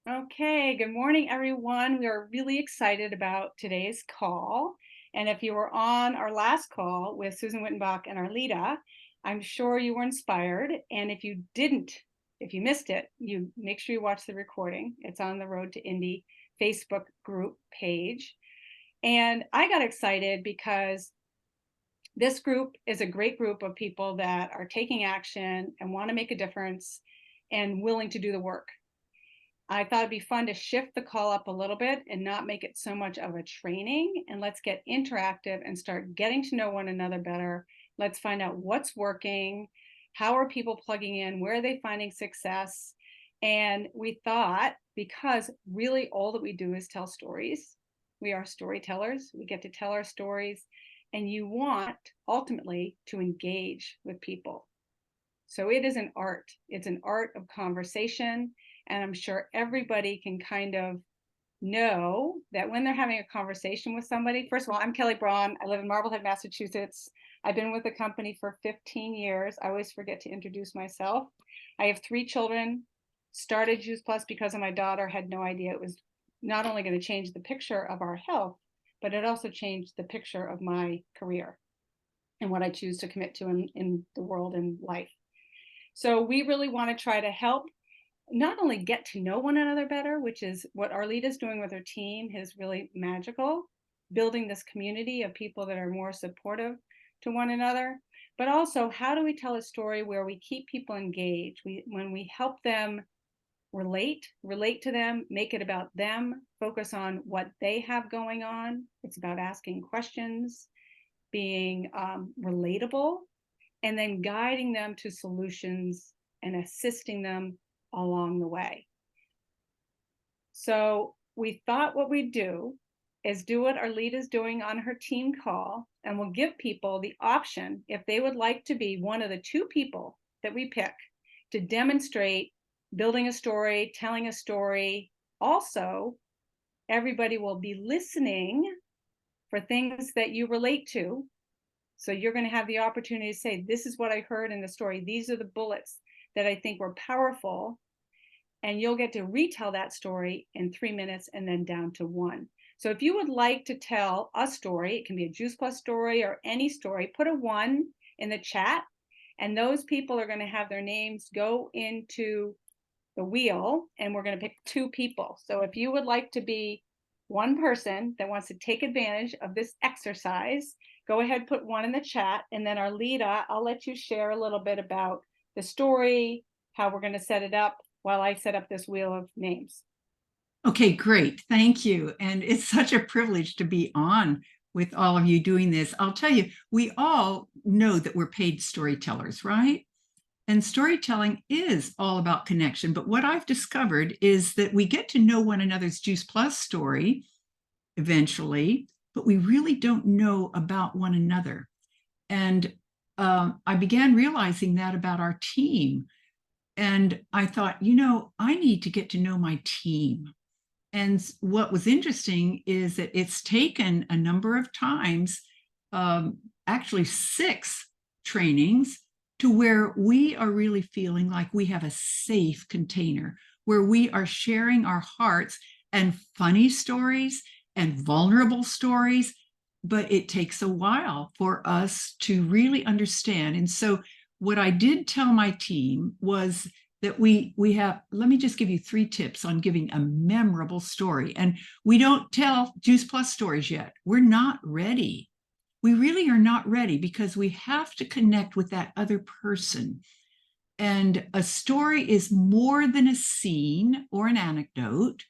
Okay, good morning, everyone. We are really excited about today's call. And if you were on our last call with Susan Wittenbach and Arlita, I'm sure you were inspired. And if you didn't, if you missed it, you make sure you watch the recording. It's on the Road to Indy Facebook group page. And I got excited because this group is a great group of people that are taking action and want to make a difference and willing to do the work. I thought it'd be fun to shift the call up a little bit and not make it so much of a training. And let's get interactive and start getting to know one another better. Let's find out what's working. How are people plugging in? Where are they finding success? And we thought, because really all that we do is tell stories, we are storytellers. We get to tell our stories. And you want ultimately to engage with people. So it is an art. It's an art of conversation. And I'm sure everybody can kind of know that when they're having a conversation with somebody. First of all, I'm Kelley Braun. I live in Marblehead, Massachusetts. I've been with the company for 15 years. I always forget to introduce myself. I have 3 children, started Juice Plus because of my daughter, had no idea it was not only going to change the picture of our health, but it also changed the picture of my career and what I choose to commit to in the world and life. So we really want to try to help not only get to know one another better, which is what Arlita is doing with her team, is really magical, building this community of people that are more supportive to one another, but also how do we tell a story where we keep people engaged? When we help them relate to them, make it about them, focus on what they have going on. It's about asking questions, being relatable, and then guiding them to solutions and assisting them along the way. So we thought what we'd do is do what Arlita's doing on her team call, and we'll give people the option, if they would like to be one of the 2 people that we pick to demonstrate building a story, telling a story. Also, everybody will be listening for things that you relate to. So you're going to have the opportunity to say, this is what I heard in the story. These are the bullets that I think were powerful. And you'll get to retell that story in 3 minutes and then down to 1. So if you would like to tell a story, it can be a Juice Plus story or any story, put a 1 in the chat. And those people are going to have their names go into the wheel, and we're going to pick 2 people. So if you would like to be one person that wants to take advantage of this exercise, go ahead, put 1 in the chat. And then Arlita, I'll let you share a little bit about the story, how we're going to set it up while I set up this wheel of names. Okay, great. Thank you. And it's such a privilege to be on with all of you doing this. I'll tell you, we all know that we're paid storytellers, right? And storytelling is all about connection. But what I've discovered is that we get to know one another's Juice Plus story eventually, but we really don't know about one another. And I began realizing that about our team. And I thought, I need to get to know my team. And what was interesting is that it's taken a number of times, actually 6 trainings, to where we are really feeling like we have a safe container where we are sharing our hearts and funny stories and vulnerable stories. But it takes a while for us to really understand. And so what I did tell my team was that we have, let me just give you 3 tips on giving a memorable story. And we don't tell Juice Plus stories yet. We're not ready. We really are not ready because we have to connect with that other person. And a story is more than a scene or an anecdote.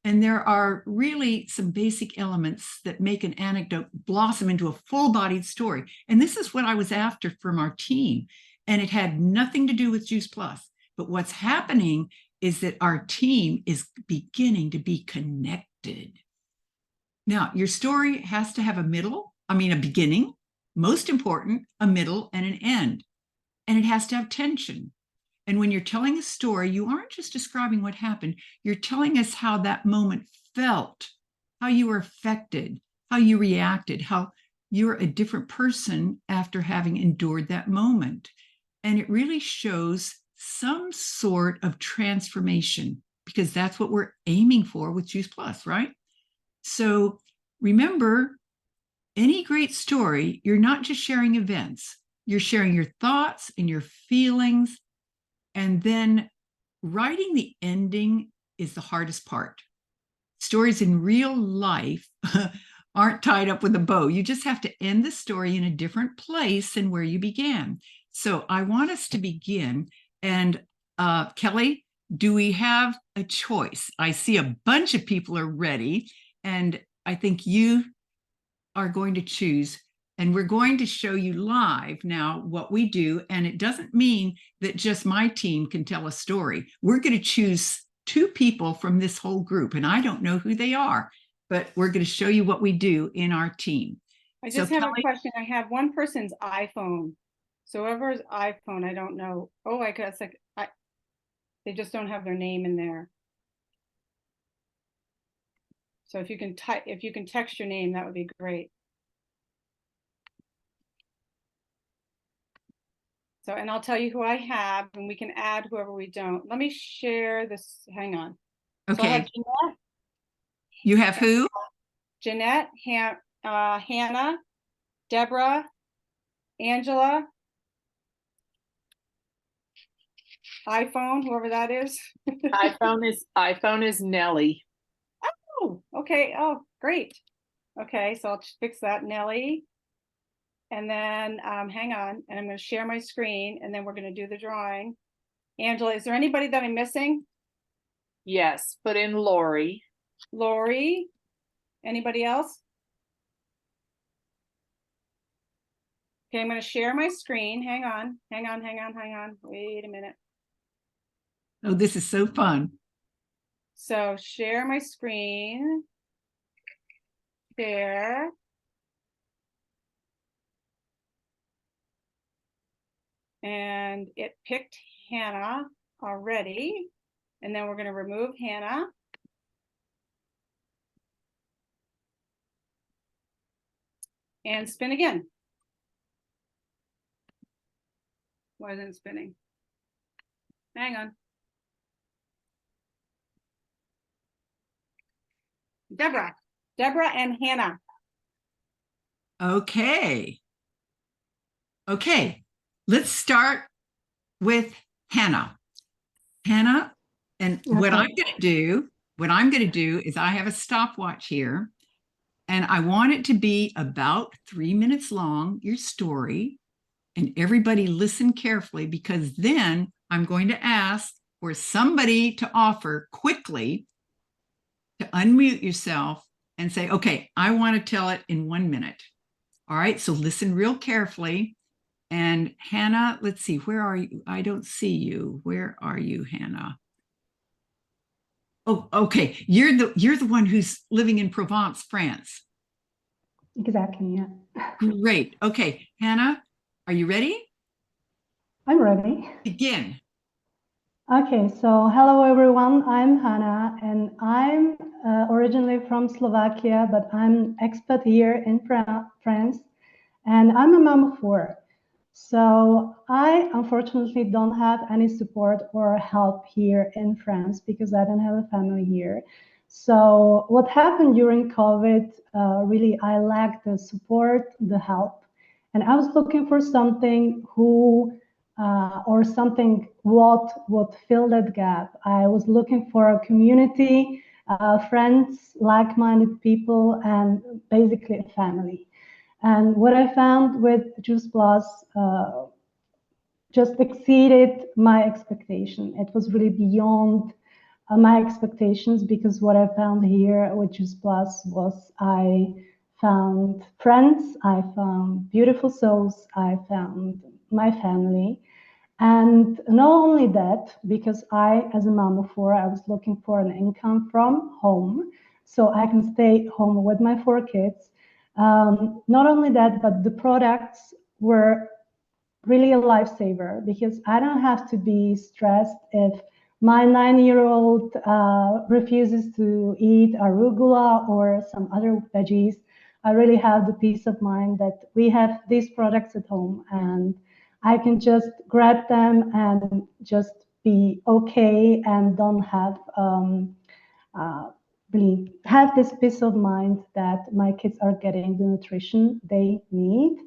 And there are really some basic elements that make an anecdote blossom into a full-bodied story. And this is what I was after from our team. And it had nothing to do with Juice Plus. But what's happening is that our team is beginning to be connected. Now, your story has to have a beginning, most important, a middle, and an end. And it has to have tension. And when you're telling a story, you aren't just describing what happened. You're telling us how that moment felt, how you were affected, how you reacted, how you're a different person after having endured that moment. And it really shows some sort of transformation because that's what we're aiming for with Juice Plus, right? So remember, any great story, you're not just sharing events, you're sharing your thoughts and your feelings. And then writing the ending is the hardest part. Stories in real life aren't tied up with a bow. You just have to end the story in a different place than where you began. So I want us to begin. And Kelley, do we have a choice? I see a bunch of people are ready, and I think you are going to choose. And we're going to show you live now what we do. And it doesn't mean that just my team can tell a story. We're going to choose two people from this whole group, and I don't know who they are, but we're going to show you what we do in our team. I just have a question. I have one person's iPhone. So whoever's iPhone, I don't know. Oh, I guess they just don't have their name in there. So if you can text your name, that would be great. So, and I'll tell you who I have, and we can add whoever we don't. Let me share this. Hang on. Okay. So I have Jeanette. You have who? Jeanette, Hannah, Deborah, Angela, iPhone, whoever that is. iPhone is Nellie. Oh, okay. Oh, great. Okay, so I'll fix that, Nellie. And then hang on, and I'm going to share my screen, and then we're going to do the drawing. Angela, is there anybody that I'm missing? Yes, put in Lori. Lori. Anybody else? Okay, I'm going to share my screen. Hang on. Wait a minute. Oh, this is so fun. So share my screen. Share. And it picked Hannah already. And then we're going to remove Hannah. And spin again. Why isn't it spinning? Hang on. Deborah and Hannah. Okay. Let's start with Hannah. Hannah, and okay. What I'm going to do is I have a stopwatch here, and I want it to be about 3 minutes long, your story, and everybody listen carefully, because then I'm going to ask for somebody to offer quickly to unmute yourself and say, okay, I want to tell it in 1 minute. All right, so listen real carefully. And Hannah, let's see, where are you? I don't see you. Where are you, Hannah? Oh, okay. You're the one who's living in Provence, France. Exactly, yeah. Great. Okay, Hannah, are you ready? I'm ready. Begin. Okay, so hello everyone, I'm Hannah, and I'm originally from Slovakia, but I'm expat here in France, and I'm a mom of 4. So I unfortunately don't have any support or help here in France because I don't have a family here. So what happened during COVID, really I lacked the support, the help, and I was looking for something or something what would fill that gap. I was looking for a community, friends, like-minded people, and basically a family. And what I found with Juice Plus just exceeded my expectation. It was really beyond my expectations, because what I found here with Juice Plus was I found friends, I found beautiful souls, I found my family. And not only that, because I, as a mom of 4, I was looking for an income from home so I can stay home with my 4 kids. Not only that, but the products were really a lifesaver, because I don't have to be stressed if my 9-year-old refuses to eat arugula or some other veggies. I really have the peace of mind that we have these products at home, and I can just grab them and just be okay and don't have really have this peace of mind that my kids are getting the nutrition they need.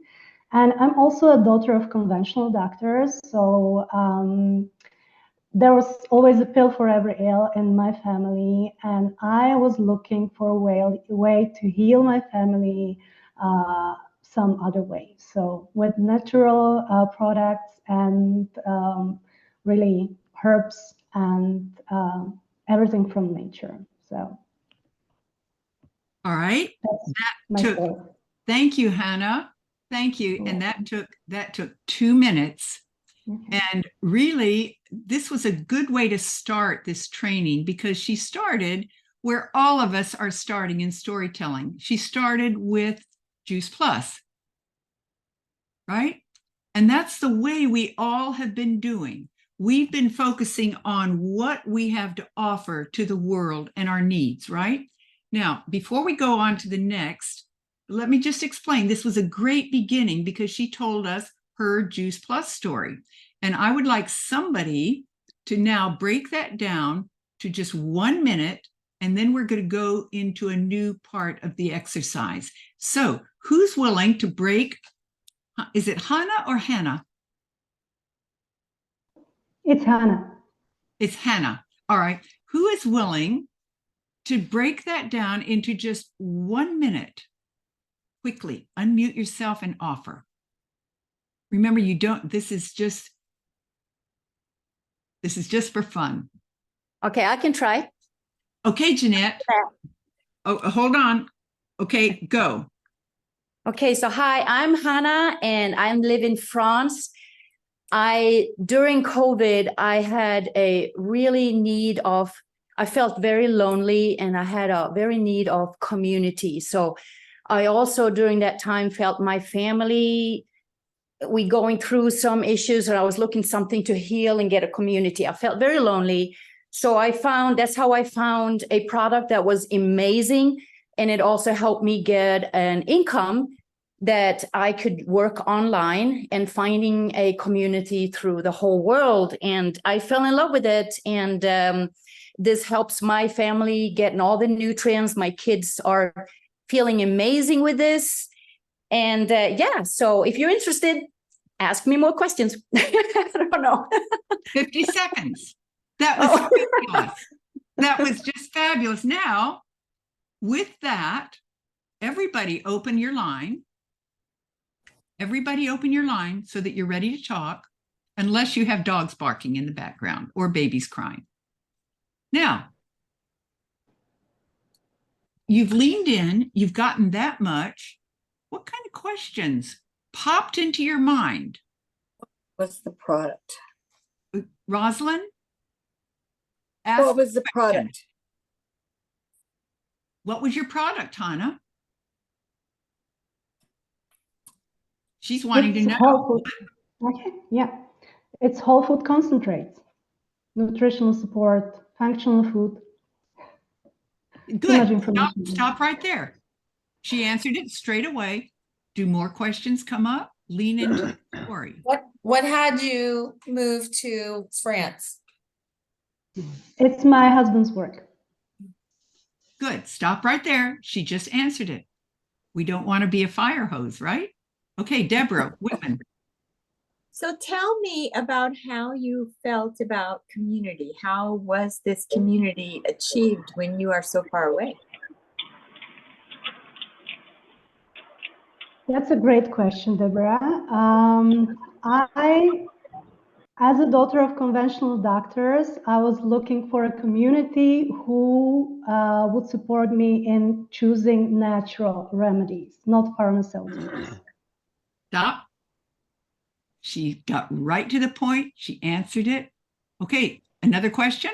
And I'm also a daughter of conventional doctors, so there was always a pill for every ill in my family, and I was looking for a way to heal my family some other way. So with natural products and really herbs and everything from nature. So All right. my story. Thank you, Hannah. Thank you. And that took 2 minutes. Okay. And really, this was a good way to start this training because she started where all of us are starting in storytelling. She started with Juice Plus, right? And that's the way we all have been doing. We've been focusing on what we have to offer to the world and our needs, right? Now, before we go on to the next, let me just explain. This was a great beginning because she told us her Juice Plus story. And I would like somebody to now break that down to just 1 minute, and then we're going to go into a new part of the exercise. So who's willing to break? Is it Hannah or Hannah? It's Hannah. It's Hannah. All right. Who is willing to break that down into just 1 minute? Quickly unmute yourself and offer. Remember, you don't, this is just for fun. Okay, I can try. Okay, Jeanette. Oh, hold on. Okay, go. Okay, so hi, I'm Hannah and I live in France. During COVID, I had a really need of, I felt very lonely and I had a very need of community. So I also during that time felt my family, we going through some issues and I was looking something to heal and get a community. I felt very lonely. So that's how I found a product that was amazing. And it also helped me get an income that I could work online and finding a community through the whole world. And I fell in love with it. And this helps my family getting all the nutrients. My kids are feeling amazing with this. And yeah, so if you're interested, ask me more questions. I don't know. 50 seconds. That was fabulous. That was just fabulous. Now, with that, everybody open your line. Everybody open your line so that you're ready to talk, unless you have dogs barking in the background or babies crying. Now, you've leaned in, you've gotten that much. What kind of questions popped into your mind? What's the product? Rosalind? What was the product? What was your product, Hannah? She's wanting to know. Whole food. Okay, yeah. It's whole food concentrates, nutritional support, functional food. Good. Stop right there. She answered it straight away. Do more questions come up? Lean into the story. What had you move to France? It's my husband's work. Good. Stop right there. She just answered it. We don't want to be a fire hose, right? Okay, Deborah Whitman. So tell me about how you felt about community. How was this community achieved when you are so far away? That's a great question, Deborah. As a daughter of conventional doctors, I was looking for a community who would support me in choosing natural remedies, not pharmaceuticals. Stop. She got right to the point. She answered it. Okay, another question?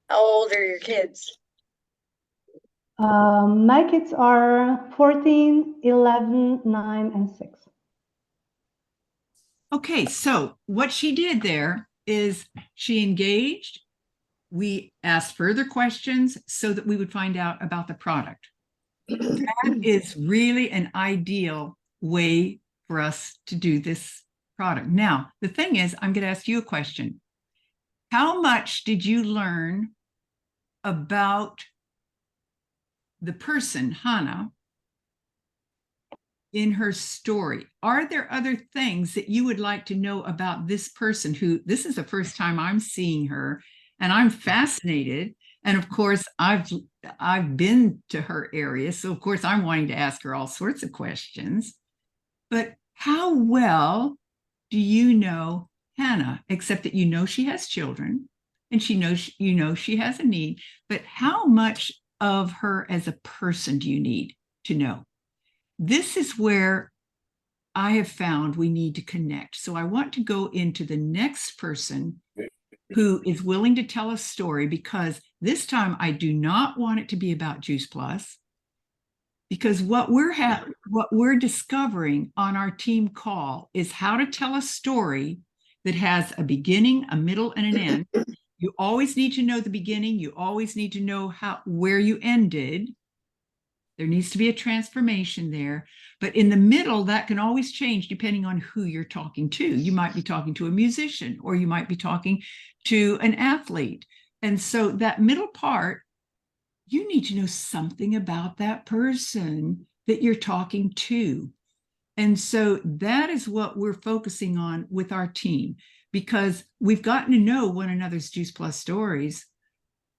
How old are your kids? My kids are 14, 11, 9, and 6. Okay, so what she did there is she engaged. We asked further questions so that we would find out about the product. That is really an ideal way for us to do this product. Now, the thing is, I'm going to ask you a question. How much did you learn about the person, Hannah, in her story? Are there other things that you would like to know about this person who, this is the first time I'm seeing her, and I'm fascinated. And of course, I've been to her area, so of course I'm wanting to ask her all sorts of questions. But how well do you know Hannah, except that you know she has children and she knows, you know, she has a need, but how much of her as a person do you need to know? This is where I have found we need to connect. So I want to go into the next person who is willing to tell a story, because this time I do not want it to be about Juice Plus, because what we're discovering on our team call is how to tell a story that has a beginning, a middle, and an end. You always need to know the beginning. You always need to know where you ended. There needs to be a transformation there. But in the middle, that can always change depending on who you're talking to. You might be talking to a musician, or you might be talking to an athlete. And so that middle part, you need to know something about that person that you're talking to. And so that is what we're focusing on with our team, because we've gotten to know one another's Juice Plus stories,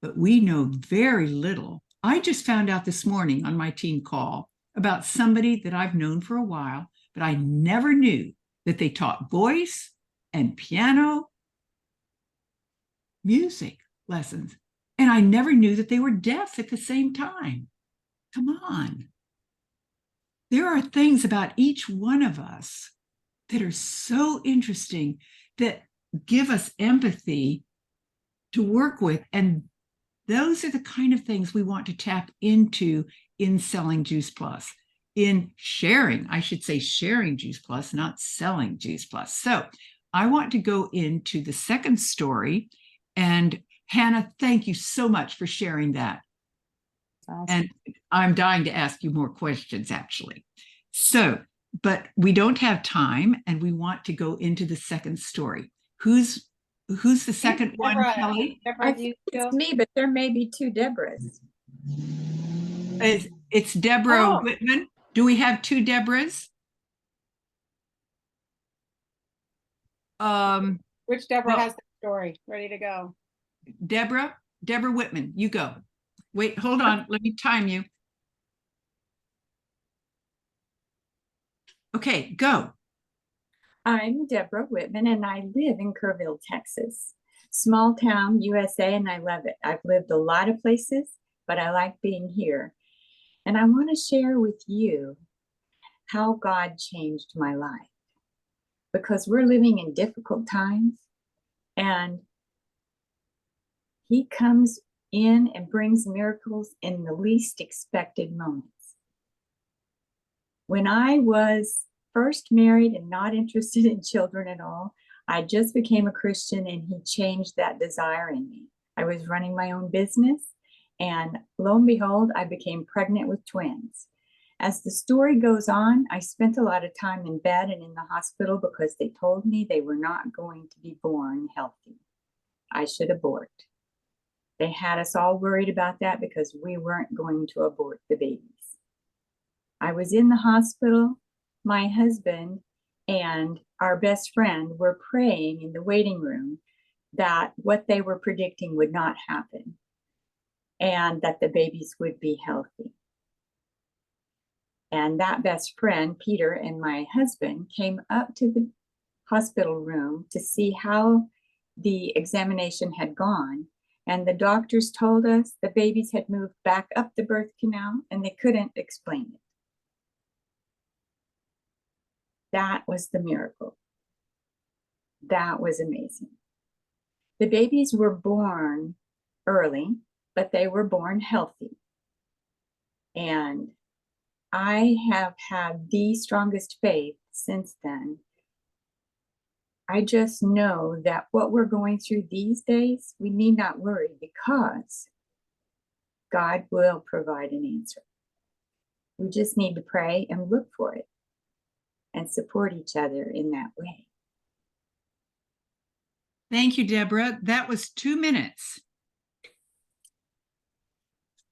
but we know very little. I just found out this morning on my team call about somebody that I've known for a while, but I never knew that they taught voice and piano music lessons. And I never knew that they were deaf at the same time. Come on. There are things about each one of us that are so interesting, that give us empathy to work with. And those are the kind of things we want to tap into in selling Juice Plus, in sharing, I should say sharing Juice Plus, not selling Juice Plus. So I want to go into the second story. And Hannah, thank you so much for sharing that. Awesome. And I'm dying to ask you more questions, actually. So, but we don't have time, and we want to go into the second story. Who's the second one, Kelley? I think it's me, but there may be two Deborahs. It's Deborah Whitman. Do we have two Deborahs? Which Deborah has the story ready to go? Deborah Whitman, you go. Wait, hold on. Let me time you. Okay, go. I'm Deborah Whitman, and I live in Kerrville, Texas. Small town, USA, and I love it. I've lived a lot of places, but I like being here. And I want to share with you how God changed my life, because we're living in difficult times, and He comes in and brings miracles in the least expected moments. When I was first married and not interested in children at all, I just became a Christian, and He changed that desire in me. I was running my own business, and lo and behold, I became pregnant with twins. As the story goes on, I spent a lot of time in bed and in the hospital because they told me they were not going to be born healthy. I should abort. They had us all worried about that because we weren't going to abort the babies. I was in the hospital. My husband and our best friend were praying in the waiting room that what they were predicting would not happen, and that the babies would be healthy. And that best friend, Peter, and my husband came up to the hospital room to see how the examination had gone. And the doctors told us the babies had moved back up the birth canal, and they couldn't explain it. That was the miracle. That was amazing. The babies were born early, but they were born healthy. And I have had the strongest faith since then. I just know that what we're going through these days, we need not worry, because God will provide an answer. We just need to pray and look for it and support each other in that way. Thank you, Deborah. That was 2 minutes.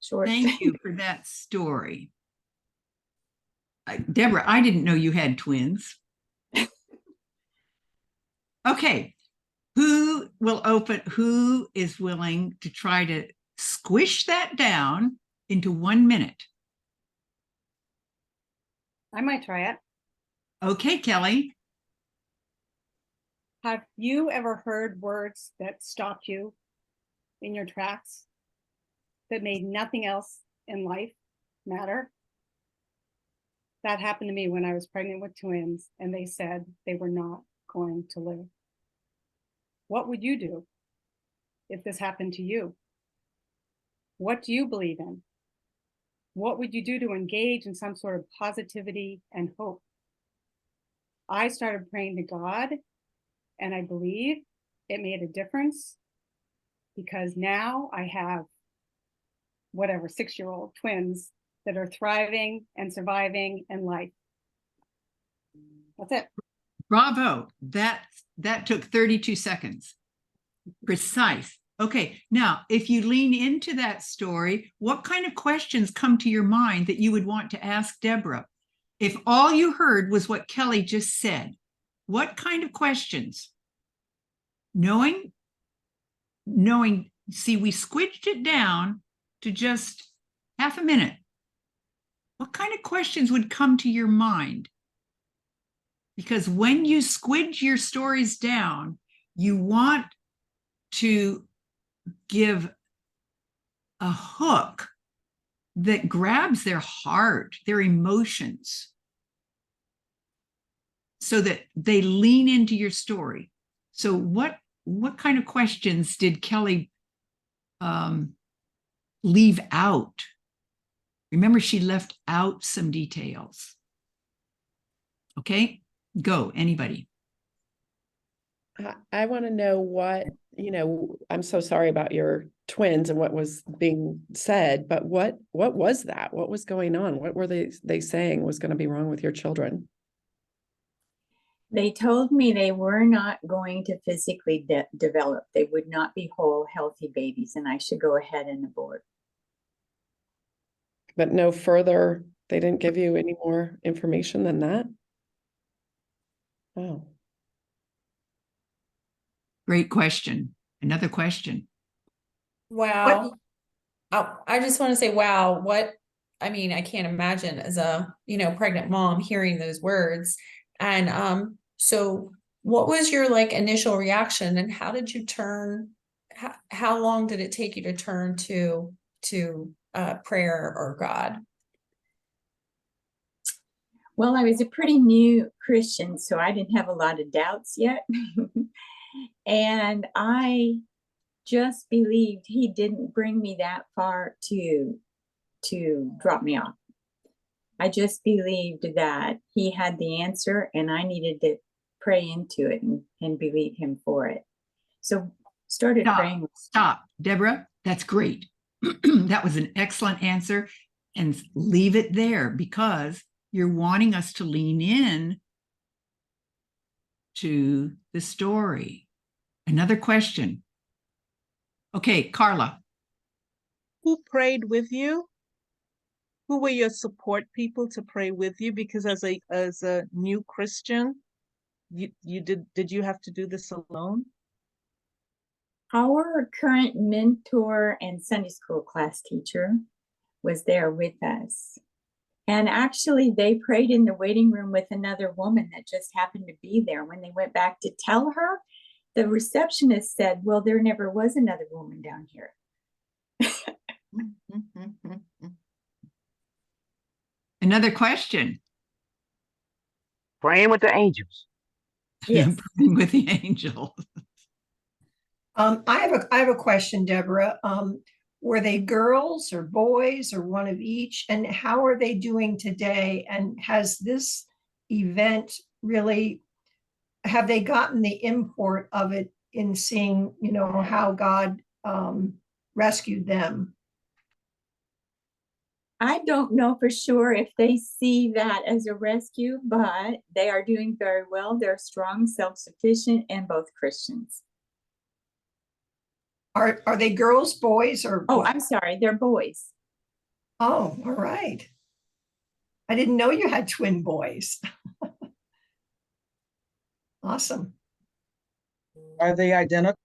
Short. Thank you for that story. Deborah, I didn't know you had twins. Okay. Who is willing to try to squish that down into 1 minute? I might try it. Okay, Kelley. Have you ever heard words that stopped you in your tracks, that made nothing else in life matter? That happened to me when I was pregnant with twins, and they said they were not going to live. What would you do if this happened to you? What do you believe in? What would you do to engage in some sort of positivity and hope? I started praying to God, and I believe it made a difference, because now I have 6-year-old twins that are thriving and surviving in life. That's it. Bravo. That took 32 seconds. Precise. Okay. Now, if you lean into that story, what kind of questions come to your mind that you would want to ask Deborah? If all you heard was what Kelley just said, what kind of questions? Knowing, see, we squidged it down to just half a minute. What kind of questions would come to your mind? Because when you squidge your stories down, you want to give a hook that grabs their heart, their emotions, so that they lean into your story. So what kind of questions did Kelley leave out? Remember, she left out some details. Okay, go, anybody. I want to know what, I'm so sorry about your twins and what was being said, but what was that? What was going on? What were they saying was going to be wrong with your children? They told me they were not going to physically develop. They would not be whole, healthy babies, and I should go ahead and abort. But no further, they didn't give you any more information than that? Oh. Great question. Another question. Wow. Oh, I just want to say, wow, I can't imagine as a, pregnant mom hearing those words. And so what was your initial reaction, and how did you turn, how long did it take you to turn to prayer or God? Well, I was a pretty new Christian, so I didn't have a lot of doubts yet. And I just believed he didn't bring me that far to drop me off. I just believed that he had the answer, and I needed to pray into it and believe him for it. So started praying. Stop, Deborah. That's great. That was an excellent answer, and leave it there, because you're wanting us to lean in to the story. Another question. Okay, Carla. Who prayed with you? Who were your support people to pray with you? Because as a new Christian, did you have to do this alone? Our current mentor and Sunday school class teacher was there with us. And actually, they prayed in the waiting room with another woman that just happened to be there. When they went back to tell her, the receptionist said, well, there never was another woman down here. Another question. Praying with the angels. Yes. Praying with the angels. I have a question, Deborah. Were they girls or boys or one of each? And how are they doing today? And has this event really, have they gotten the import of it in seeing, how God rescued them? I don't know for sure if they see that as a rescue, but they are doing very well. They're strong, self-sufficient, and both Christians. Are they girls, boys, or Oh, what? I'm sorry, they're boys. Oh, all right. I didn't know you had twin boys. Awesome. Are they identical?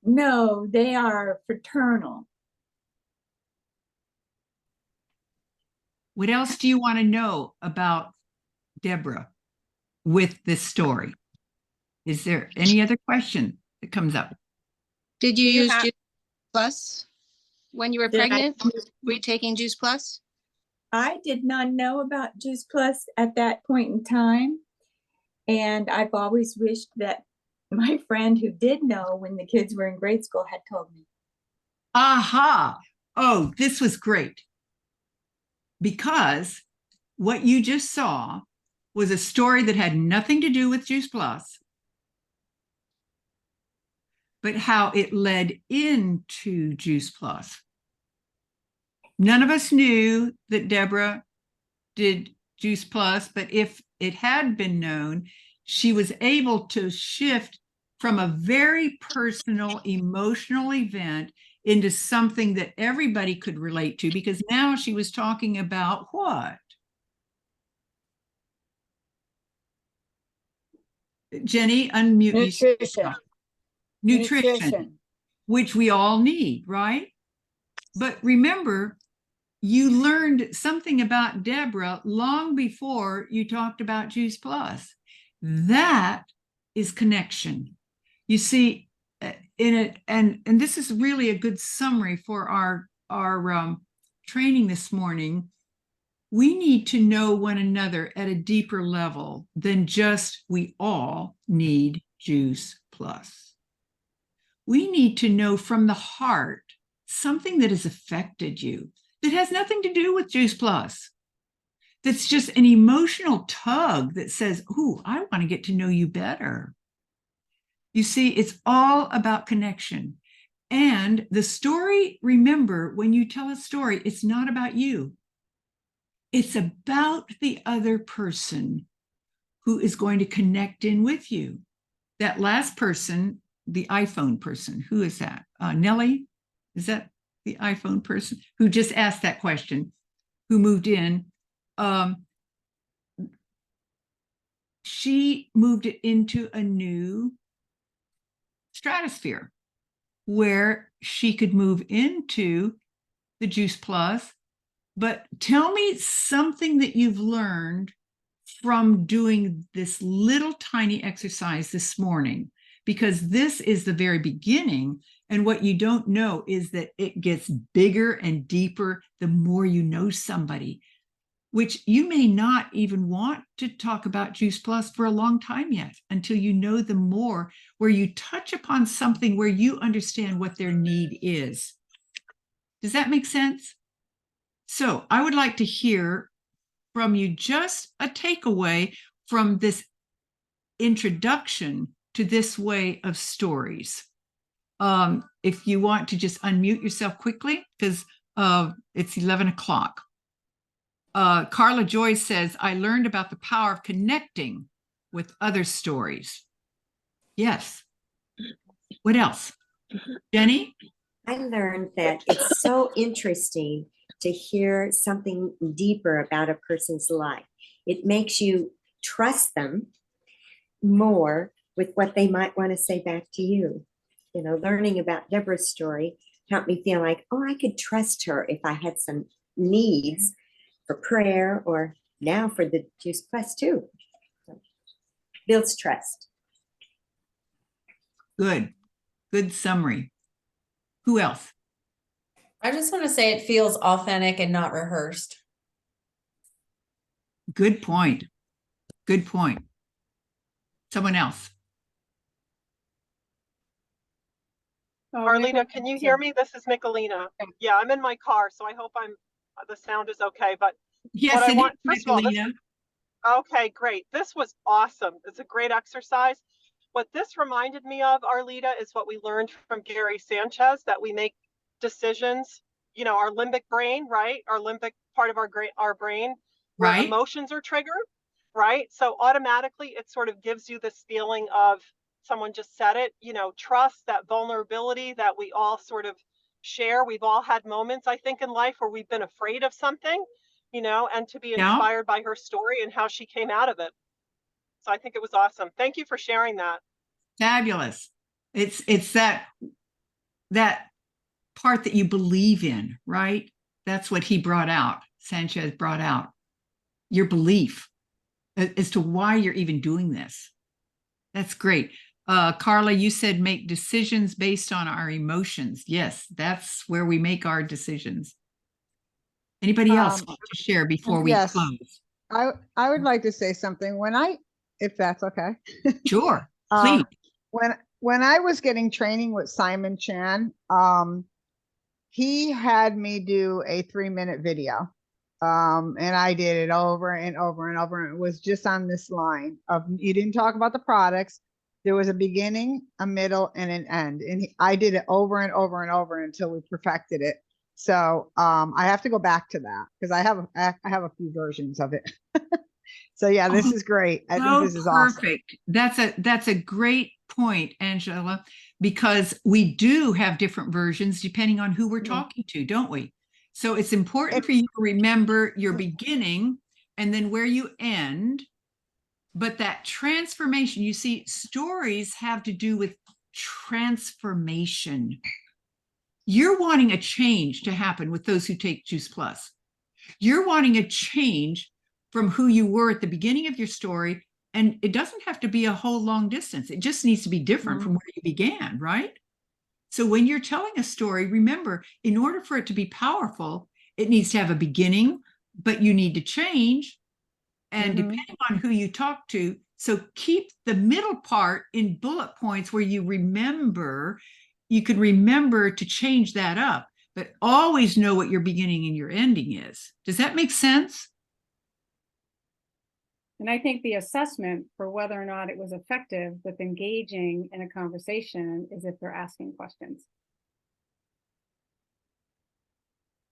No, they are fraternal. What else do you want to know about Deborah with this story? Is there any other question that comes up? Did you Do you use have- Juice Plus when you were Did I- pregnant? Were you taking Juice Plus? I did not know about Juice Plus at that point in time. And I've always wished that my friend who did know when the kids were in grade school had told me. Aha. Oh, this was great. Because what you just saw was a story that had nothing to do with Juice Plus, but how it led into Juice Plus. None of us knew that Deborah did Juice Plus, but if it had been known, she was able to shift from a very personal, emotional event into something that everybody could relate to, because now she was talking about what? Jenny, unmute Nutrition. yourself. Nutrition, which we all need, right? But remember, you learned something about Deborah long before you talked about Juice Plus. That is connection. You see, in it, and this is really a good summary for our training this morning. We need to know one another at a deeper level than just we all need Juice Plus. We need to know from the heart something that has affected you that has nothing to do with Juice Plus. That's just an emotional tug that says, "Ooh, I want to get to know you better." You see, it's all about connection. And the story, remember, when you tell a story, it's not about you. It's about the other person who is going to connect in with you. That last person, the iPhone person, who is that? Nellie? Is that the iPhone person who just asked that question, who moved in? She moved it into a new stratosphere where she could move into the Juice Plus. But tell me something that you've learned from doing this little tiny exercise this morning, because this is the very beginning. And what you don't know is that it gets bigger and deeper the more you know somebody, which you may not even want to talk about Juice Plus for a long time yet, until you know them more, where you touch upon something where you understand what their need is. Does that make sense? So I would like to hear from you just a takeaway from this introduction to this way of stories. If you want to just unmute yourself quickly, because it's 11 o'clock. Carla Joy says, I learned about the power of connecting with other stories. Yes. What else? Jenny? I learned that it's so interesting to hear something deeper about a person's life. It makes you trust them more with what they might want to say back to you. You know, learning about Deborah's story helped me feel like, oh, I could trust her if I had some needs for prayer, or now for the Juice Plus too. So, builds trust. Good. Good summary. Who else? I just want to say it feels authentic and not rehearsed. Good point. Good point. Someone else. Arlita, can you hear me? This is Michelina. Yeah, I'm in my car, so I hope the sound is okay. But yes, what I want, first of all, okay, great. This was awesome. It's a great exercise. What this reminded me of, Arlita, is what we learned from Gary Sanchez, that we make decisions, you know, our limbic brain, right? Our limbic part of our brain, where emotions are triggered, right? So automatically it sort of gives you this feeling of someone just said it, you know, trust, that vulnerability that we all sort of share. We've all had moments, I think, in life where we've been afraid of something, you know, and to be Yeah. inspired by her story and how she came out of it. So I think it was awesome. Thank you for sharing that. Fabulous. It's that part that you believe in, right? That's what he brought out. Sanchez brought out your belief as to why you're even doing this. That's great. Carla, you said make decisions based on our emotions. Yes, that's where we make our decisions. Anybody else want to share before we yes. close? I would like to say something if that's okay. Sure, please. When I was getting training with Simon Chan, he had me do a 3-minute video. And I did it over and over and over. And it was just on this line of, you didn't talk about the products. There was a beginning, a middle, and an end. And I did it over and over and over until we perfected it. So I have to go back to that because I have a few versions of it. So yeah, this is great. I think this is perfect. Awesome. That's a great point, Angela, because we do have different versions depending on who we're talking to, don't we? So it's important for you to remember your beginning and then where you end. But that transformation, you see, stories have to do with transformation. You're wanting a change to happen with those who take Juice Plus. You're wanting a change from who you were at the beginning of your story. And it doesn't have to be a whole long distance. It just needs to be different from where you began, right? So when you're telling a story, remember, in order for it to be powerful, it needs to have a beginning, but you need to change. And depending on who you talk to, so keep the middle part in bullet points where you can remember to change that up, but always know what your beginning and your ending is. Does that make sense? And I think the assessment for whether or not it was effective with engaging in a conversation is if they're asking questions.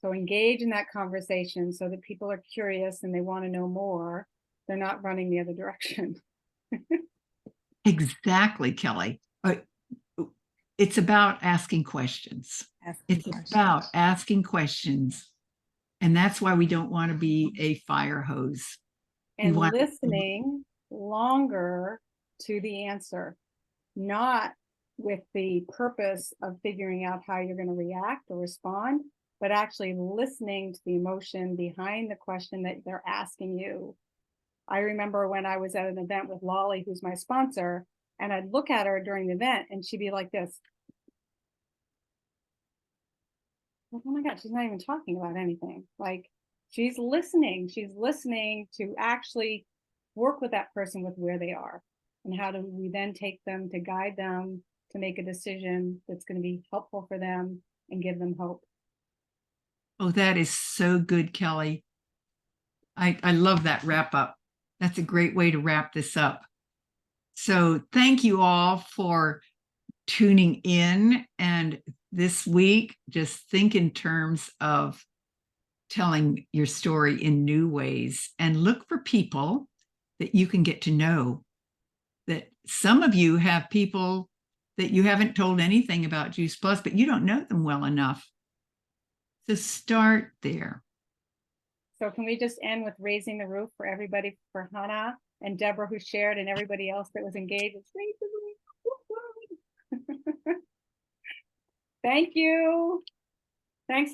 So engage in that conversation so that people are curious and they want to know more. They're not running the other direction. Exactly, Kelley. It's about asking questions. About asking questions. And that's why we don't want to be a fire hose. And listening longer to the answer, not with the purpose of figuring out how you're going to react or respond, but actually listening to the emotion behind the question that they're asking you. I remember when I was at an event with Lolly, who's my sponsor, and I'd look at her during the event and she'd be like this. Like, oh my God, she's not even talking about anything. Like, she's listening to actually work with that person with where they are. And how do we then take them to guide them to make a decision that's going to be helpful for them and give them hope. Oh, that is so good, Kelley. I love that wrap up. That's a great way to wrap this up. So thank you all for tuning in. And this week, just think in terms of telling your story in new ways and look for people that you can get to know. That some of you have people that you haven't told anything about Juice Plus, but you don't know them well enough. So start there. So can we just end with raising the roof for everybody, for Hannah and Deborah who shared and everybody else that was engaged? It's Thank you. Thanks.